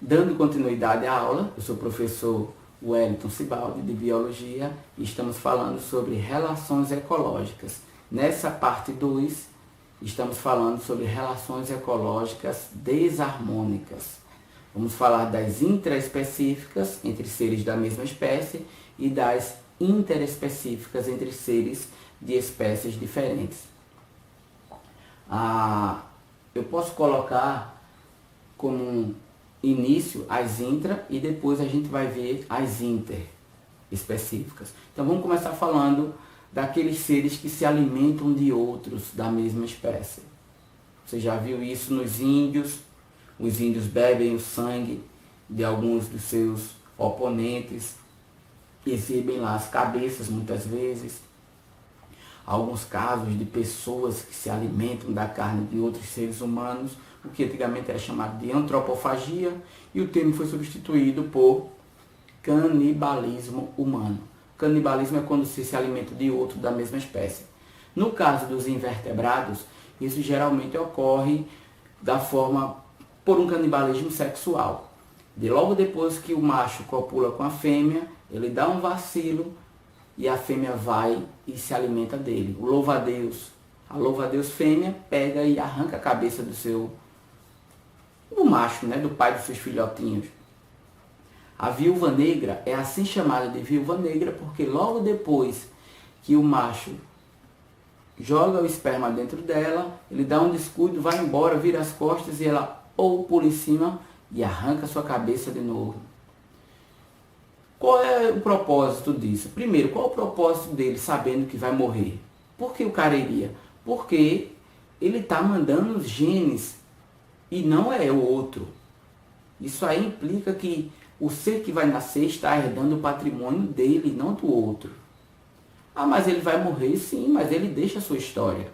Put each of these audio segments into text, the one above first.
Dando continuidade à aula, eu sou o professor Wellington Sibaldi, de Biologia, e estamos falando sobre relações ecológicas. Nessa parte 2, estamos falando sobre relações ecológicas desarmônicas. Vamos falar das intraespecíficas entre seres da mesma espécie e das interespecíficas entre seres de espécies diferentes. Eu posso colocar como início as intra e depois a gente vai ver as interespecíficas. Então vamos começar falando daqueles seres que se alimentam de outros da mesma espécie. Você já viu isso nos índios? Os índios bebem o sangue de alguns dos seus oponentes, exibem lá as cabeças muitas vezes. Alguns casos de pessoas que se alimentam da carne de outros seres humanos, o que antigamente era chamado de antropofagia, e o termo foi substituído por canibalismo humano. Canibalismo é quando se alimenta de outro da mesma espécie. No caso dos invertebrados, isso geralmente ocorre por um canibalismo sexual. Logo depois que o macho copula com a fêmea, ele dá um vacilo e a fêmea vai e se alimenta dele. A louva-a-Deus fêmea pega e arranca a cabeça do macho, do pai dos seus filhotinhos. A viúva negra é assim chamada de viúva negra porque logo depois que o macho joga o esperma dentro dela, ele dá um descuido, vai embora, vira as costas e ela pula em cima e arranca sua cabeça de novo. Qual é o propósito disso? Primeiro, qual é o propósito dele sabendo que vai morrer? Por que o cara iria? Porque ele está mandando os genes e não é o outro. Isso aí implica que o ser que vai nascer está herdando o patrimônio dele, não do outro. Mas ele vai morrer? Sim, mas ele deixa a sua história.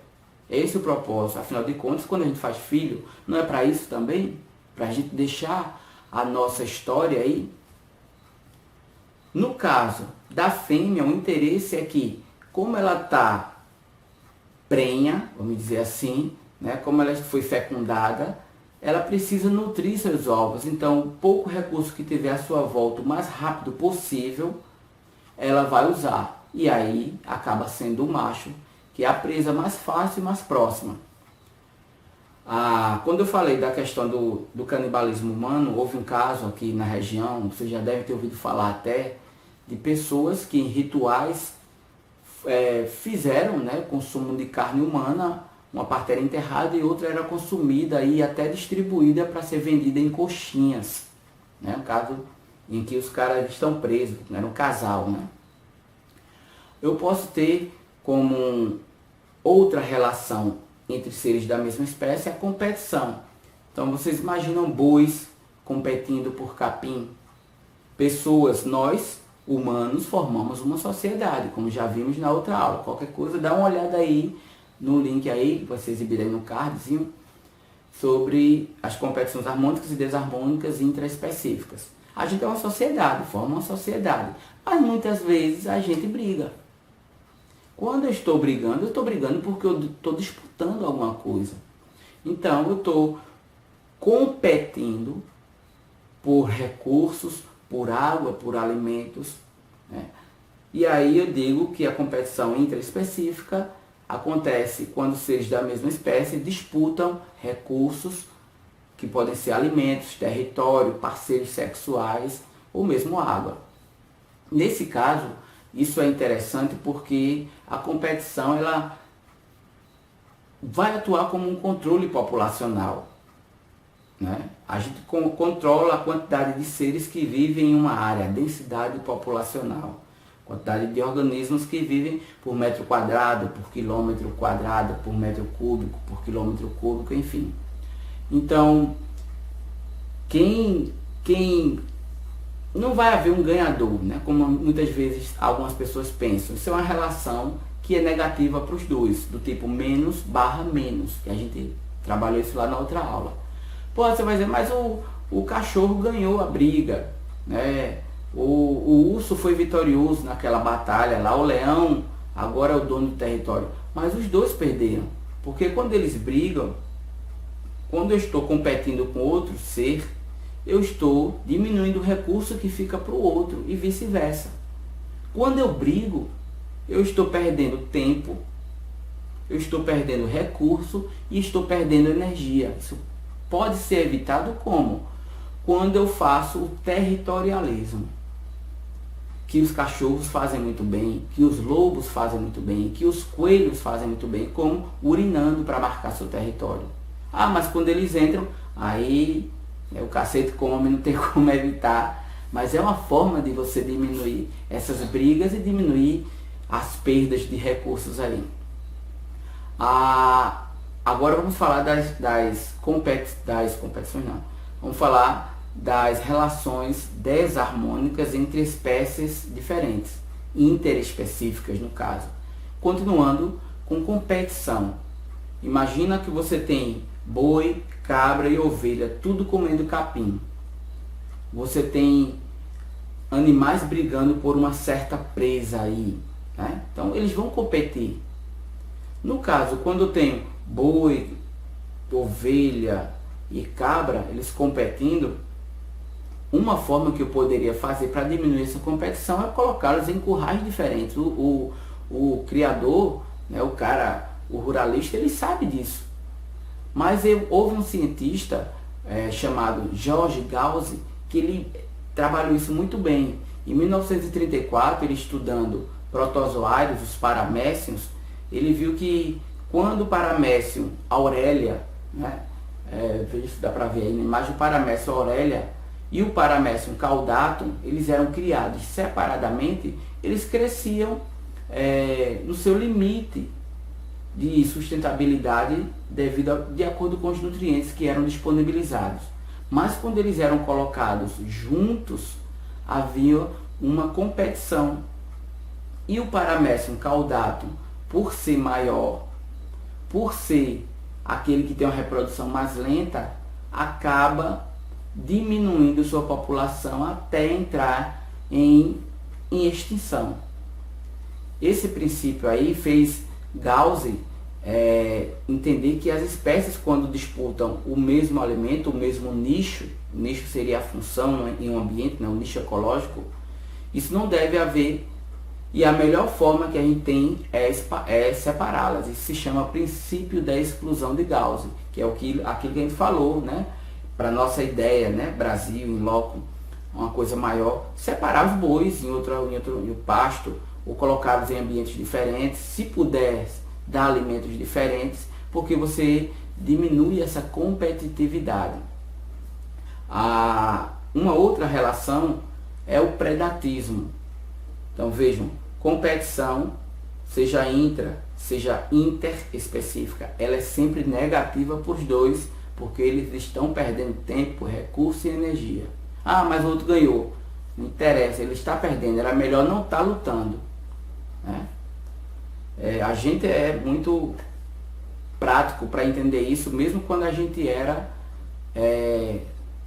Esse é o propósito. Afinal de contas, quando a gente faz filho, não é para isso também? Para a gente deixar a nossa história aí? No caso da fêmea, o interesse é que, como ela está prenha, vamos dizer assim, como ela foi fecundada, ela precisa nutrir seus ovos. Então, o pouco recurso que tiver à sua volta, o mais rápido possível, ela vai usar. E aí acaba sendo o macho, que é a presa mais fácil e mais próxima. Quando eu falei da questão do canibalismo humano, houve um caso aqui na região, você já deve ter ouvido falar até, de pessoas que em rituais fizeram o consumo de carne humana, uma parte era enterrada e outra era consumida e até distribuída para ser vendida em coxinhas. Um caso em que os caras estão presos, era um casal. Eu posso ter como outra relação entre seres da mesma espécie a competição. Então vocês imaginam bois competindo por capim? Pessoas, nós, humanos, formamos uma sociedade, como já vimos na outra aula. Qualquer coisa, dá uma olhada aí no link aí, que vai ser exibido aí no cardzinho, sobre as competições harmônicas e desarmônicas intraespecíficas. A gente é uma sociedade, forma uma sociedade, mas muitas vezes a gente briga. Quando eu estou brigando porque eu estou disputando alguma coisa. Então eu estou competindo por recursos, por água, por alimentos. E aí eu digo que a competição intraespecífica acontece quando seres da mesma espécie disputam recursos que podem ser alimentos, território, parceiros sexuais ou mesmo água. Nesse caso, isso é interessante porque a competição ela vai atuar como um controle populacional. A gente controla a quantidade de seres que vivem em uma área, a densidade populacional. Quantidade de organismos que vivem por metro quadrado, por quilômetro quadrado, por metro cúbico, por quilômetro cúbico, enfim. Então, quem não vai haver um ganhador, como muitas vezes algumas pessoas pensam. Isso é uma relação que é negativa para os dois, do tipo menos barra menos, que a gente trabalhou isso lá na outra aula. Você vai dizer, mas o cachorro ganhou a briga, o urso foi vitorioso naquela batalha lá, o leão agora é o dono do território. Mas os dois perderam, porque quando eles brigam, quando eu estou competindo com outro ser, eu estou diminuindo o recurso que fica para o outro e vice-versa. Quando eu brigo, eu estou perdendo tempo, eu estou perdendo recurso e estou perdendo energia. Isso pode ser evitado como? Quando eu faço o territorialismo, que os cachorros fazem muito bem, que os lobos fazem muito bem, que os coelhos fazem muito bem, como urinando para marcar seu território. Ah, mas quando eles entram, aí o cacete come, não tem como evitar. Mas é uma forma de você diminuir essas brigas e diminuir as perdas de recursos aí. Agora vamos falar das competições, não. Vamos falar das relações desarmônicas entre espécies diferentes, interespecíficas no caso. Continuando com competição. Imagina que você tem boi, cabra e ovelha, tudo comendo capim. Você tem animais brigando por uma certa presa aí, né? Então eles vão competir. No caso, quando eu tenho boi, ovelha e cabra, eles competindo, uma forma que eu poderia fazer para diminuir essa competição é colocá-los em currais diferentes. O criador, né, o ruralista, ele sabe disso. Mas houve um cientista chamado George Gause que ele trabalhou isso muito bem. Em 1934, ele estudando protozoários, os paramécios, ele viu que quando o paramécio aurelia, né, veja se dá para ver aí na imagem, o paramécio aurelia e o paramécio caudatum, eles eram criados separadamente, eles cresciam no seu limite de sustentabilidade de acordo com os nutrientes que eram disponibilizados. Mas quando eles eram colocados juntos, havia uma competição. E o paramécio caudatum, por ser maior, por ser aquele que tem uma reprodução mais lenta, acaba diminuindo sua população até entrar em extinção. Esse princípio aí fez Gause entender que as espécies, quando disputam o mesmo alimento, o mesmo nicho, o nicho seria a função em um ambiente, né, um nicho ecológico, isso não deve haver. E a melhor forma que a gente tem é separá-las. Isso se chama princípio da exclusão de Gause, que é aquilo que a gente falou, né? Para nossa ideia, né? Brasil, em loco, uma coisa maior, separar os bois em outro pasto, ou colocá-los em ambientes diferentes, se puder dar alimentos diferentes, porque você diminui essa competitividade. Uma outra relação é o predatismo. Então vejam, competição, seja intra, seja interespecífica, ela é sempre negativa para os dois, porque eles estão perdendo tempo, recurso e energia. Ah, mas o outro ganhou. Não interessa, ele está perdendo, era melhor não estar lutando, né? A gente é muito prático para entender isso, mesmo quando a gente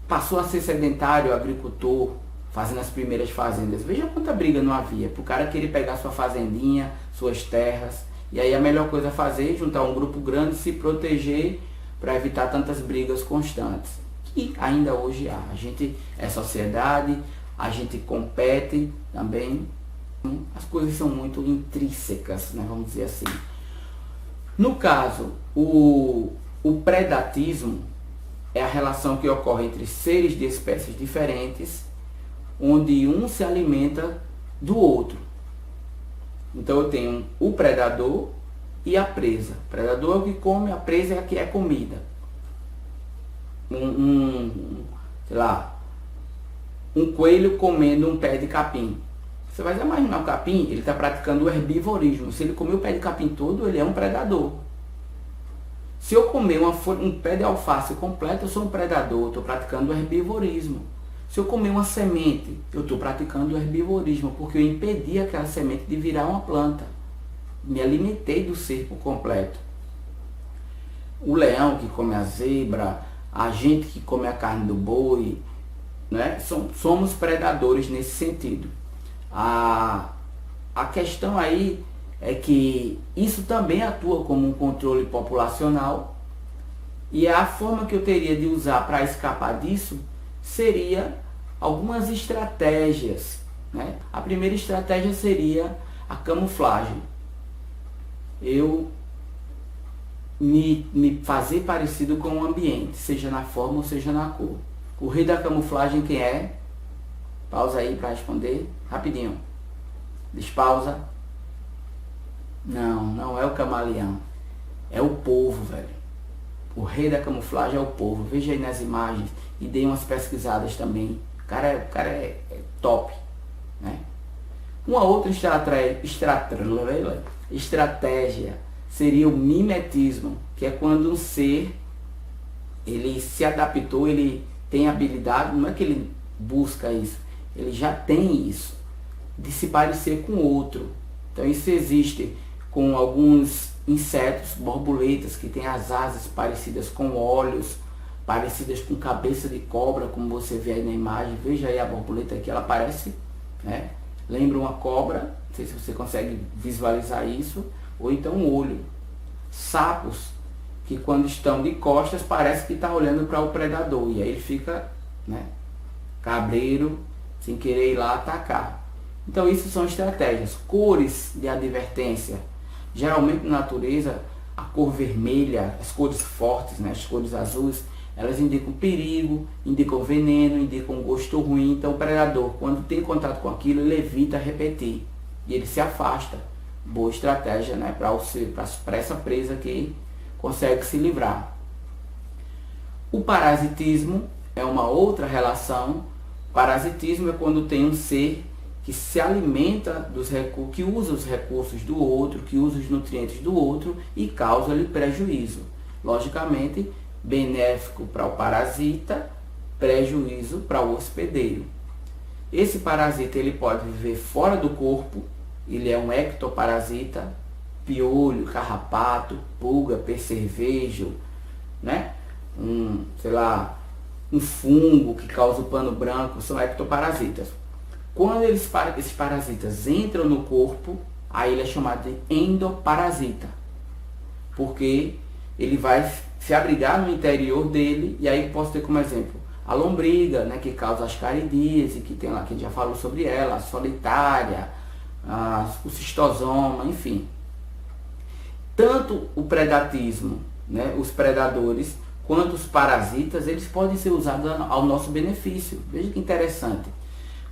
passou a ser sedentário, agricultor, fazendo as primeiras fazendas. Veja quanta briga não havia para o cara querer pegar sua fazendinha, suas terras. E aí a melhor coisa a fazer é juntar um grupo grande, se proteger para evitar tantas brigas constantes. Que ainda hoje há. A gente é sociedade, a gente compete também. As coisas são muito intrínsecas, né, vamos dizer assim. No caso, o predatismo é a relação que ocorre entre seres de espécies diferentes, onde um se alimenta do outro. Então eu tenho o predador e a presa. O predador é o que come, a presa é a que é comida. Sei lá, um coelho comendo um pé de capim. Você vai imaginar o capim, ele está praticando o herbivorismo. Se ele comer o pé de capim todo, ele é um predador. Se eu comer um pé de alface completo, eu sou um predador, estou praticando o herbivorismo. Se eu comer uma semente, eu estou praticando o herbivorismo, porque eu impedi aquela semente de virar uma planta. Me alimentei do ser por completo. O leão que come a zebra, a gente que come a carne do boi, né? Somos predadores nesse sentido. A questão aí é que isso também atua como um controle populacional, e a forma que eu teria de usar para escapar disso seria algumas estratégias, né? A primeira estratégia seria a camuflagem. Eu me fazer parecido com o ambiente, seja na forma ou seja na cor. O rei da camuflagem quem é? Pausa aí para responder, rapidinho. Despausa. Não é o camaleão. É o povo, velho. O rei da camuflagem é o povo. Veja aí nas imagens e dê umas pesquisadas também. O cara é top, né? Uma outra estratégia seria o mimetismo, que é quando um ser ele se adaptou, ele tem habilidade, não é que ele busca isso, ele já tem isso, de se parecer com outro. Então isso existe com alguns insetos, borboletas, que têm as asas parecidas com olhos, parecidas com cabeça de cobra, como você vê aí na imagem. Veja aí a borboleta aqui, ela parece, né? Lembra uma cobra, não sei se você consegue visualizar isso, ou então um olho. Sapos, que quando estão de costas, parece que está olhando para o predador, e aí ele fica, né, cabreiro, sem querer ir lá atacar. Então isso são estratégias. Cores de advertência. Geralmente na natureza, a cor vermelha, as cores fortes, né, as cores azuis, elas indicam perigo, indicam veneno, indicam gosto ruim. Então o predador, quando tem contato com aquilo, ele evita repetir e ele se afasta. Boa estratégia, né, para essa presa que consegue se livrar. O parasitismo é uma outra relação. Parasitismo é quando tem um ser que se alimenta dos recursos, que usa os recursos do outro, que usa os nutrientes do outro e causa-lhe prejuízo. Logicamente, benéfico para o parasita, prejuízo para o hospedeiro. Esse parasita ele pode viver fora do corpo, ele é um ectoparasita, piolho, carrapato, pulga, percevejo, né? Um fungo que causa o pano branco, são ectoparasitas. Quando esses parasitas entram no corpo, aí ele é chamado de endoparasita, porque ele vai se abrigar no interior dele, e aí posso ter como exemplo a lombriga, né, que causa ascaridíase, que tem lá, que a gente já falou sobre ela, a solitária, o cistosoma, enfim. Tanto o predatismo, né, os predadores, quanto os parasitas, eles podem ser usados ao nosso benefício. Veja que interessante.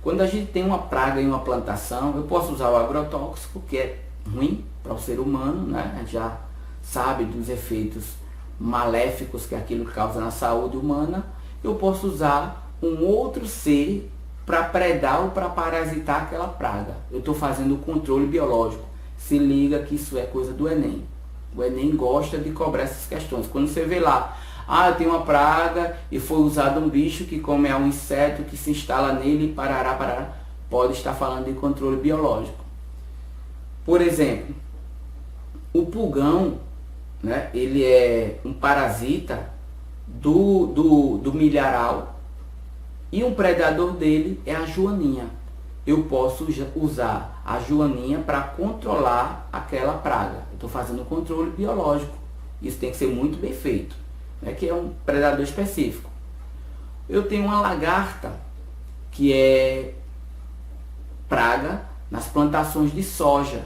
Quando a gente tem uma praga em uma plantação, eu posso usar o agrotóxico, que é ruim para o ser humano, né? A gente já sabe dos efeitos maléficos que aquilo causa na saúde humana. Eu posso usar um outro ser para predar ou para parasitar aquela praga. Eu estou fazendo o controle biológico. Se liga que isso é coisa do Enem. O Enem gosta de cobrar essas questões. Quando você vê lá, eu tenho uma praga e foi usado um bicho que come um inseto que se instala nele e parará, pode estar falando de controle biológico. Por exemplo, o pulgão, né, ele é um parasita do milharal e um predador dele é a joaninha. Eu posso usar a joaninha para controlar aquela praga. Eu estou fazendo um controle biológico. Isso tem que ser muito bem feito, né, que é um predador específico. Eu tenho uma lagarta que é praga nas plantações de soja.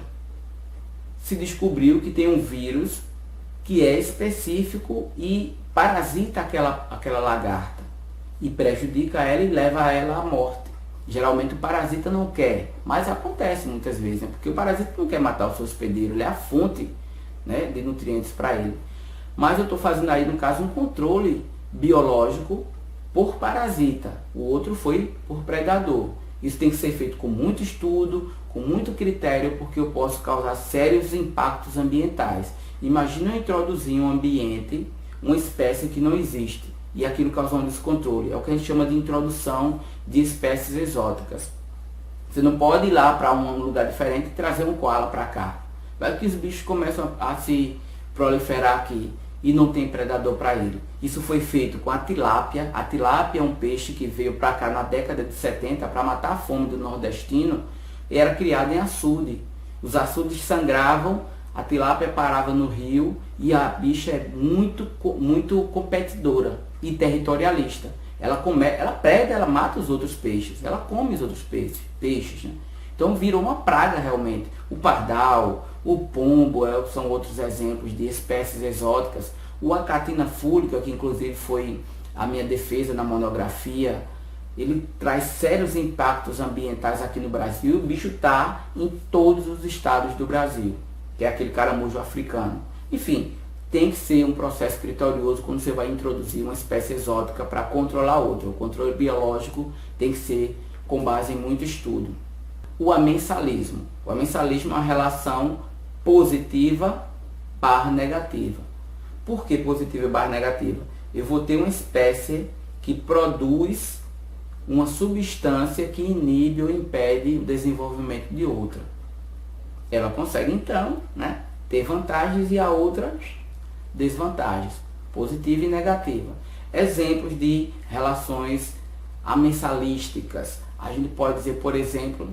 Se descobriu que tem um vírus que é específico e parasita aquela lagarta e prejudica ela e leva ela à morte. Geralmente o parasita não quer, mas acontece muitas vezes, né? Porque o parasita não quer matar o seu hospedeiro, ele é a fonte, né, de nutrientes para ele. Mas eu estou fazendo aí, no caso, um controle biológico por parasita. O outro foi por predador. Isso tem que ser feito com muito estudo, com muito critério, porque eu posso causar sérios impactos ambientais. Imagina eu introduzir em um ambiente uma espécie que não existe e aquilo causar um descontrole. É o que a gente chama de introdução de espécies exóticas. Você não pode ir lá para um lugar diferente e trazer um koala para cá. Vai que os bichos começam a se proliferar aqui e não tem predador para ele. Isso foi feito com a tilápia. A tilápia é um peixe que veio para cá na década de 70 para matar a fome do nordestino. E era criado em açude. Os açudes sangravam, a tilápia parava no rio e a bicha é muito competidora e territorialista. ela preda, ela mata os outros peixes, ela come os outros peixes, né? Então virou uma praga realmente. O pardal, o pombo são outros exemplos de espécies exóticas. O acatina fúlica, que inclusive foi a minha defesa na monografia, ele traz sérios impactos ambientais aqui no Brasil. O bicho está em todos os estados do Brasil, que é aquele caramujo africano. Enfim, tem que ser um processo criterioso quando você vai introduzir uma espécie exótica para controlar outra. O controle biológico tem que ser com base em muito estudo. O amensalismo. O amensalismo é uma relação positiva barra negativa. Por que positiva barra negativa? Eu vou ter uma espécie que produz uma substância que inibe ou impede o desenvolvimento de outra. Ela consegue então, né, ter vantagens e a outra desvantagens, positiva e negativa. Exemplos de relações amensalísticas. A gente pode dizer, por exemplo,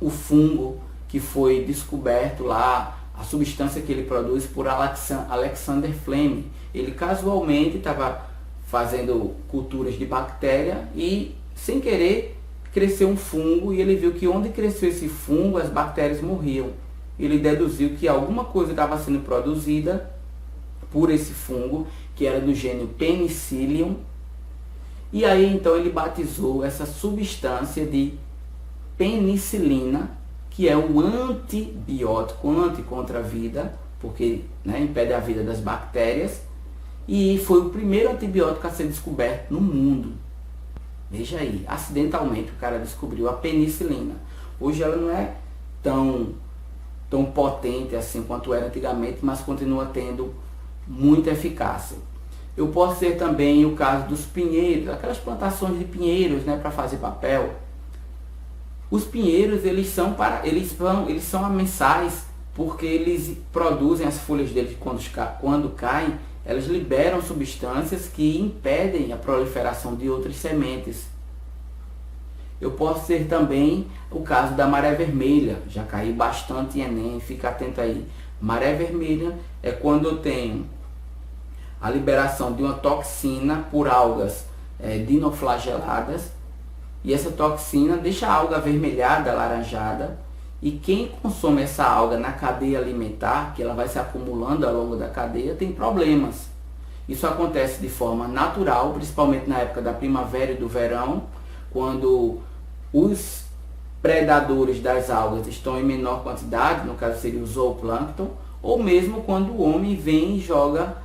o fungo que foi descoberto lá, a substância que ele produz por Alexander Fleming. Ele casualmente estava fazendo culturas de bactéria e, sem querer, cresceu um fungo, e ele viu que onde cresceu esse fungo, as bactérias morriam. Ele deduziu que alguma coisa estava sendo produzida por esse fungo, que era do gênero Penicillium, e aí então ele batizou essa substância de penicilina, que é o antibiótico, contra a vida, porque, né, impede a vida das bactérias, e foi o primeiro antibiótico a ser descoberto no mundo. Veja aí, acidentalmente o cara descobriu a penicilina. Hoje ela não é tão potente assim quanto era antigamente, mas continua tendo muita eficácia. Eu posso ter também o caso dos pinheiros, aquelas plantações de pinheiros, né, para fazer papel. Os pinheiros, eles são amensais, porque eles produzem as folhas deles quando caem, elas liberam substâncias que impedem a proliferação de outras sementes. Eu posso ter também o caso da maré vermelha, já caiu bastante em Enem, fica atento aí. Maré vermelha é quando eu tenho a liberação de uma toxina por algas dinoflageladas, e essa toxina deixa a alga avermelhada, alaranjada, e quem consome essa alga na cadeia alimentar, que ela vai se acumulando ao longo da cadeia, tem problemas. Isso acontece de forma natural, principalmente na época da primavera e do verão, quando os predadores das algas estão em menor quantidade, no caso seria o zooplâncton, ou mesmo quando o homem vem e joga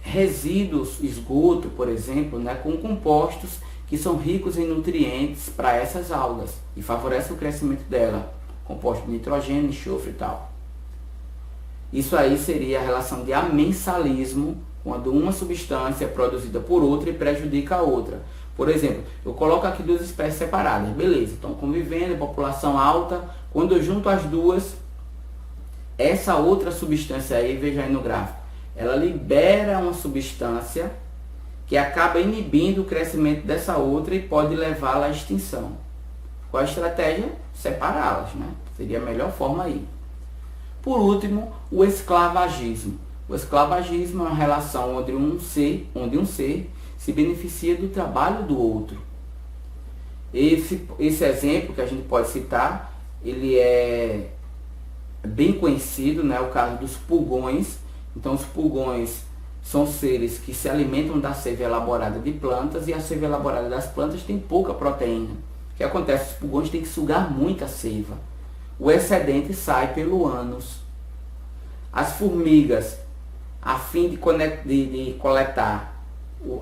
resíduos, esgoto, por exemplo, né, com compostos que são ricos em nutrientes para essas algas e favorecem o crescimento dela, composto de nitrogênio, enxofre e tal. Isso aí seria a relação de amensalismo, quando uma substância é produzida por outra e prejudica a outra. Por exemplo, eu coloco aqui duas espécies separadas, beleza, estão convivendo, população alta, quando eu junto as duas, essa outra substância aí, veja aí no gráfico, ela libera uma substância que acaba inibindo o crescimento dessa outra e pode levá-la à extinção. Qual a estratégia? Separá-las, né? Seria a melhor forma aí. Por último, o esclavagismo. O esclavagismo é uma relação onde um ser se beneficia do trabalho do outro. Esse exemplo que a gente pode citar, ele é bem conhecido, né? O caso dos pulgões. Então, os pulgões são seres que se alimentam da seiva elaborada de plantas, e a seiva elaborada das plantas tem pouca proteína. O que acontece? Os pulgões têm que sugar muita seiva. O excedente sai pelo ânus. As formigas, a fim de coletar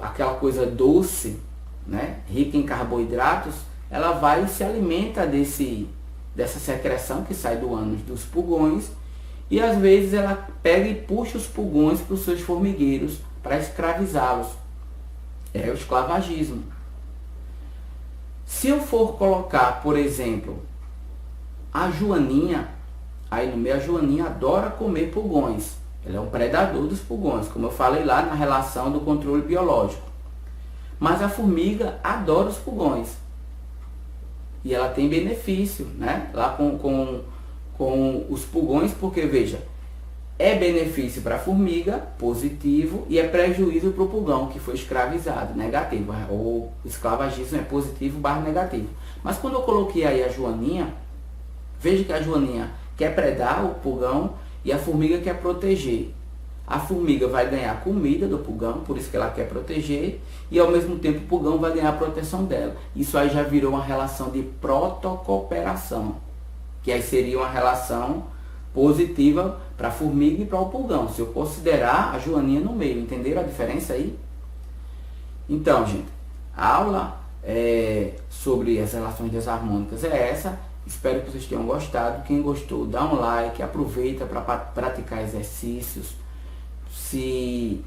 aquela coisa doce, né, rica em carboidratos, ela vai e se alimenta dessa secreção que sai do ânus dos pulgões, e às vezes ela pega e puxa os pulgões para os seus formigueiros para escravizá-los. É o esclavagismo. Se eu for colocar, por exemplo, a joaninha, aí no meio a joaninha adora comer pulgões. Ela é um predador dos pulgões, como eu falei lá na relação do controle biológico. Mas a formiga adora os pulgões. E ela tem benefício, né? Lá com os pulgões, porque veja, É benefício para a formiga, positivo, e é prejuízo para o pulgão, que foi escravizado, negativo. O escravagismo é positivo barra negativo. Mas quando eu coloquei aí a joaninha, veja que a joaninha quer predar o pulgão e a formiga quer proteger. A formiga vai ganhar comida do pulgão, por isso que ela quer proteger, e ao mesmo tempo o pulgão vai ganhar a proteção dela. Isso aí já virou uma relação de protocooperação, que aí seria uma relação positiva para a formiga e para o pulgão, se eu considerar a joaninha no meio. Entenderam a diferença aí? Então, gente, a aula sobre as relações desarmônicas é essa. Espero que vocês tenham gostado. Quem gostou, dá um like, aproveita para praticar exercícios. Se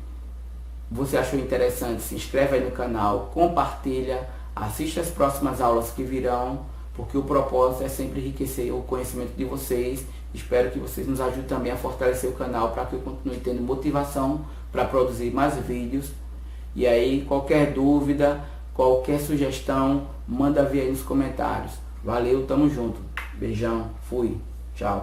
você achou interessante, se inscreve aí no canal, compartilha, assista as próximas aulas que virão, porque o propósito é sempre enriquecer o conhecimento de vocês. Espero que vocês nos ajudem também a fortalecer o canal para que eu continue tendo motivação para produzir mais vídeos. E aí, qualquer dúvida, qualquer sugestão, manda ver aí nos comentários. Valeu, tamo junto. Beijão, fui, tchau.